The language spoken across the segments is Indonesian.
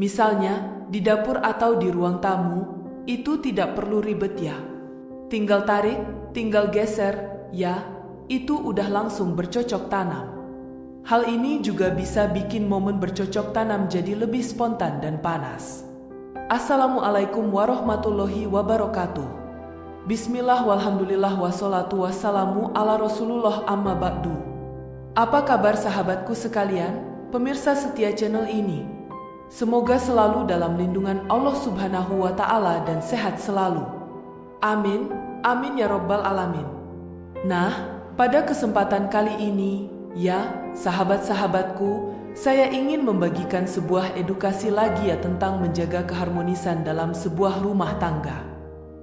Misalnya, di dapur atau di ruang tamu, itu tidak perlu ribet ya. Tinggal tarik, tinggal geser, ya, itu udah langsung bercocok tanam. Hal ini juga bisa bikin momen bercocok tanam jadi lebih spontan dan panas. Assalamualaikum warahmatullahi wabarakatuh. Bismillah walhamdulillah wassalatu wassalamu ala rasulullah amma ba'du. Apa kabar sahabatku sekalian, pemirsa setia channel ini? Semoga selalu dalam lindungan Allah Subhanahu wa Ta'ala dan sehat selalu. Amin, amin ya Rabbal Alamin. Nah, pada kesempatan kali ini, ya, sahabat-sahabatku, saya ingin membagikan sebuah edukasi lagi ya tentang menjaga keharmonisan dalam sebuah rumah tangga.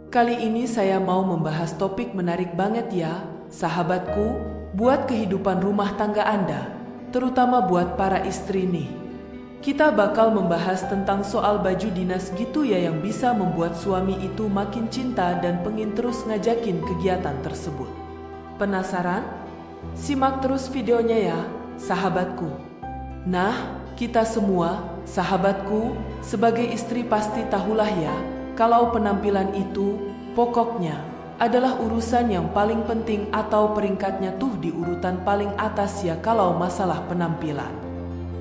Kali ini saya mau membahas topik menarik banget ya, sahabatku, buat kehidupan rumah tangga Anda, terutama buat para istri nih. Kita bakal membahas tentang soal baju dinas gitu ya yang bisa membuat suami itu makin cinta dan pengen terus ngajakin kegiatan tersebut. Penasaran? Simak terus videonya ya, sahabatku. Nah, kita semua, sahabatku, sebagai istri pasti tahulah ya, kalau penampilan itu, pokoknya, adalah urusan yang paling penting atau peringkatnya tuh di urutan paling atas ya kalau masalah penampilan.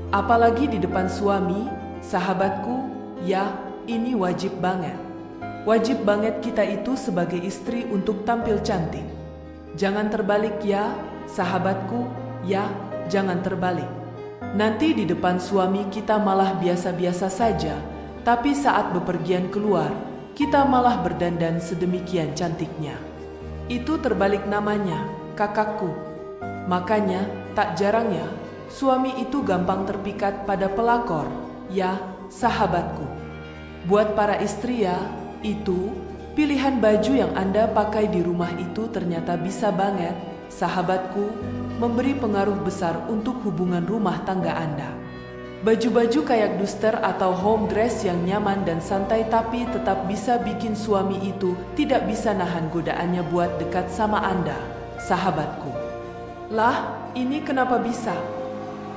Apalagi di depan suami, sahabatku, ya, ini wajib banget. Wajib banget kita itu sebagai istri untuk tampil cantik. Jangan terbalik ya, sahabatku, ya, jangan terbalik. Nanti di depan suami kita malah biasa-biasa saja, tapi saat bepergian keluar, kita malah berdandan sedemikian cantiknya. Itu terbalik namanya, kakakku. Makanya, tak jarang ya, suami itu gampang terpikat pada pelakor, ya, sahabatku. Buat para istri ya, itu, pilihan baju yang Anda pakai di rumah itu ternyata bisa banget, sahabatku, memberi pengaruh besar untuk hubungan rumah tangga Anda. Baju-baju kayak duster atau home dress yang nyaman dan santai tapi tetap bisa bikin suami itu tidak bisa nahan godaannya buat dekat sama Anda, sahabatku. Lah, ini kenapa bisa?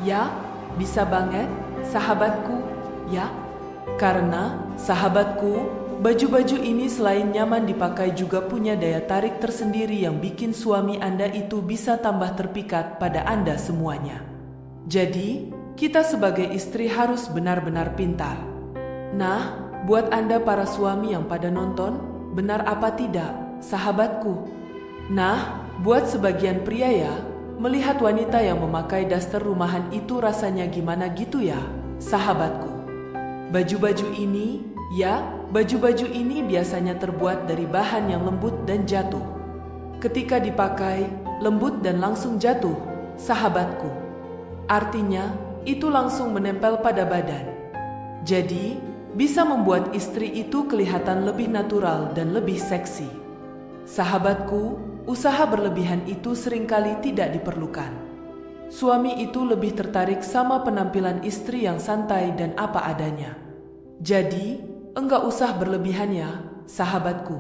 Ya, bisa banget, sahabatku, ya. Karena, sahabatku, baju-baju ini selain nyaman dipakai juga punya daya tarik tersendiri yang bikin suami Anda itu bisa tambah terpikat pada Anda semuanya. Jadi, kita sebagai istri harus benar-benar pintar. Nah, buat Anda para suami yang pada nonton, benar apa tidak, sahabatku? Nah, buat sebagian pria ya, melihat wanita yang memakai daster rumahan itu rasanya gimana gitu ya, sahabatku? Baju-baju ini, ya, baju-baju ini biasanya terbuat dari bahan yang lembut dan jatuh. Ketika dipakai, lembut dan langsung jatuh, sahabatku. Artinya, itu langsung menempel pada badan. Jadi, bisa membuat istri itu kelihatan lebih natural dan lebih seksi. Sahabatku, usaha berlebihan itu seringkali tidak diperlukan. Suami itu lebih tertarik sama penampilan istri yang santai dan apa adanya. Jadi, enggak usah berlebihan ya, sahabatku.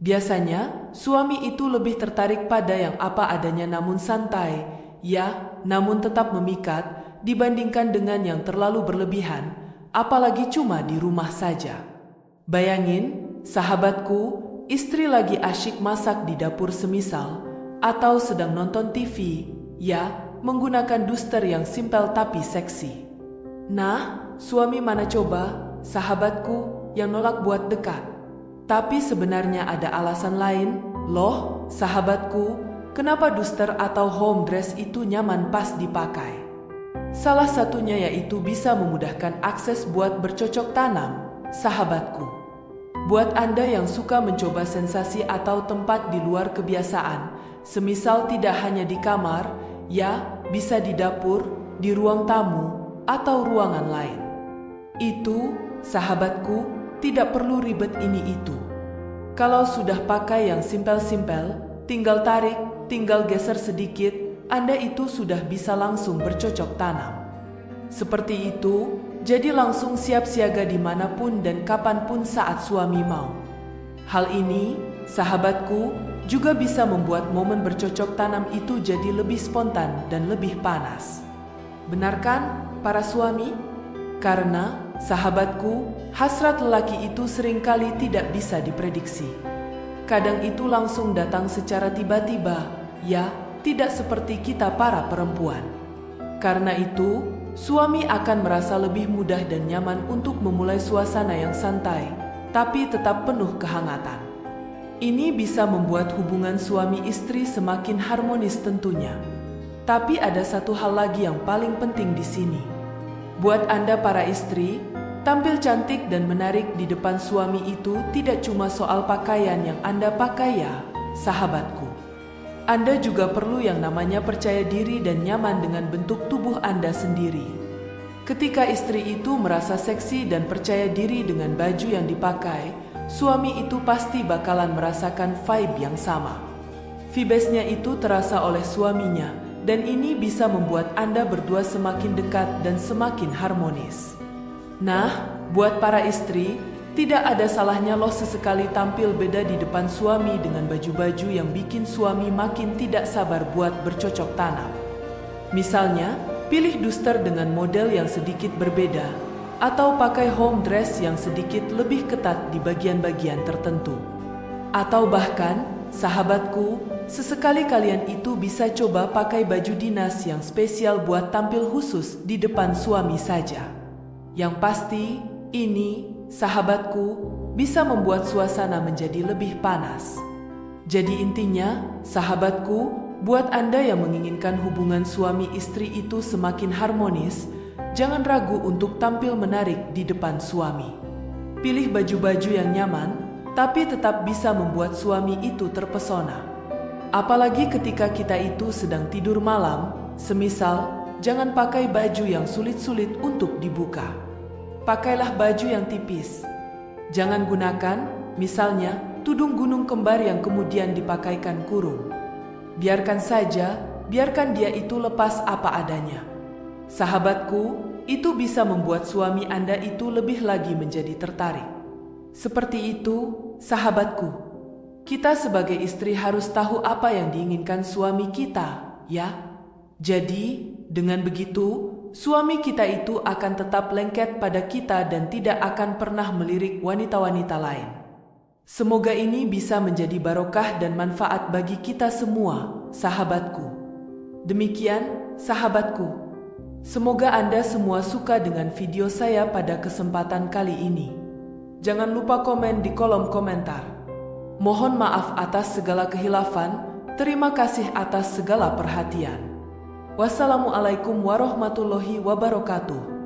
Biasanya, suami itu lebih tertarik pada yang apa adanya namun santai, ya, namun tetap memikat, dibandingkan dengan yang terlalu berlebihan, apalagi cuma di rumah saja. Bayangin, sahabatku, istri lagi asyik masak di dapur semisal, atau sedang nonton TV, ya, menggunakan duster yang simpel tapi seksi. Nah, suami mana coba, sahabatku, yang nolak buat dekat. Tapi sebenarnya ada alasan lain, loh, sahabatku, kenapa duster atau home dress itu nyaman pas dipakai. Salah satunya yaitu bisa memudahkan akses buat bercocok tanam, sahabatku. Buat Anda yang suka mencoba sensasi atau tempat di luar kebiasaan, semisal tidak hanya di kamar, ya, bisa di dapur, di ruang tamu, atau ruangan lain. Itu, sahabatku, tidak perlu ribet ini itu. Kalau sudah pakai yang simpel-simpel, tinggal tarik, tinggal geser sedikit, Anda itu sudah bisa langsung bercocok tanam. Seperti itu, jadi langsung siap siaga dimanapun dan kapanpun saat suami mau. Hal ini, sahabatku, juga bisa membuat momen bercocok tanam itu jadi lebih spontan dan lebih panas. Benar kan, para suami? Karena sahabatku, hasrat lelaki itu seringkali tidak bisa diprediksi. Kadang itu langsung datang secara tiba-tiba, ya, tidak seperti kita para perempuan. Karena itu, suami akan merasa lebih mudah dan nyaman untuk memulai suasana yang santai, tapi tetap penuh kehangatan. Ini bisa membuat hubungan suami istri semakin harmonis tentunya. Tapi ada satu hal lagi yang paling penting di sini. Buat Anda para istri, tampil cantik dan menarik di depan suami itu tidak cuma soal pakaian yang Anda pakai ya, sahabatku. Anda juga perlu yang namanya percaya diri dan nyaman dengan bentuk tubuh Anda sendiri. Ketika istri itu merasa seksi dan percaya diri dengan baju yang dipakai, suami itu pasti bakalan merasakan vibe yang sama. Vibes-nya itu terasa oleh suaminya, dan ini bisa membuat Anda berdua semakin dekat dan semakin harmonis. Nah, buat para istri, tidak ada salahnya loh sesekali tampil beda di depan suami dengan baju-baju yang bikin suami makin tidak sabar buat bercocok tanam. Misalnya, pilih duster dengan model yang sedikit berbeda, atau pakai home dress yang sedikit lebih ketat di bagian-bagian tertentu. Atau bahkan, sahabatku, sesekali kalian itu bisa coba pakai baju dinas yang spesial buat tampil khusus di depan suami saja. Yang pasti, ini, sahabatku, bisa membuat suasana menjadi lebih panas. Jadi intinya, sahabatku, buat Anda yang menginginkan hubungan suami istri itu semakin harmonis, jangan ragu untuk tampil menarik di depan suami. Pilih baju-baju yang nyaman, tapi tetap bisa membuat suami itu terpesona. Apalagi ketika kita itu sedang tidur malam, semisal, jangan pakai baju yang sulit-sulit untuk dibuka. Pakailah baju yang tipis. Jangan gunakan, misalnya, tudung gunung kembar yang kemudian dipakaikan kurung. Biarkan saja, biarkan dia itu lepas apa adanya. Sahabatku, itu bisa membuat suami Anda itu lebih lagi menjadi tertarik. Seperti itu, sahabatku. Kita sebagai istri harus tahu apa yang diinginkan suami kita, ya. Jadi, dengan begitu, suami kita itu akan tetap lengket pada kita dan tidak akan pernah melirik wanita-wanita lain. Semoga ini bisa menjadi barokah dan manfaat bagi kita semua, sahabatku. Demikian, sahabatku. Semoga Anda semua suka dengan video saya pada kesempatan kali ini. Jangan lupa komen di kolom komentar. Mohon maaf atas segala kehilafan, terima kasih atas segala perhatian. Wassalamualaikum warahmatullahi wabarakatuh.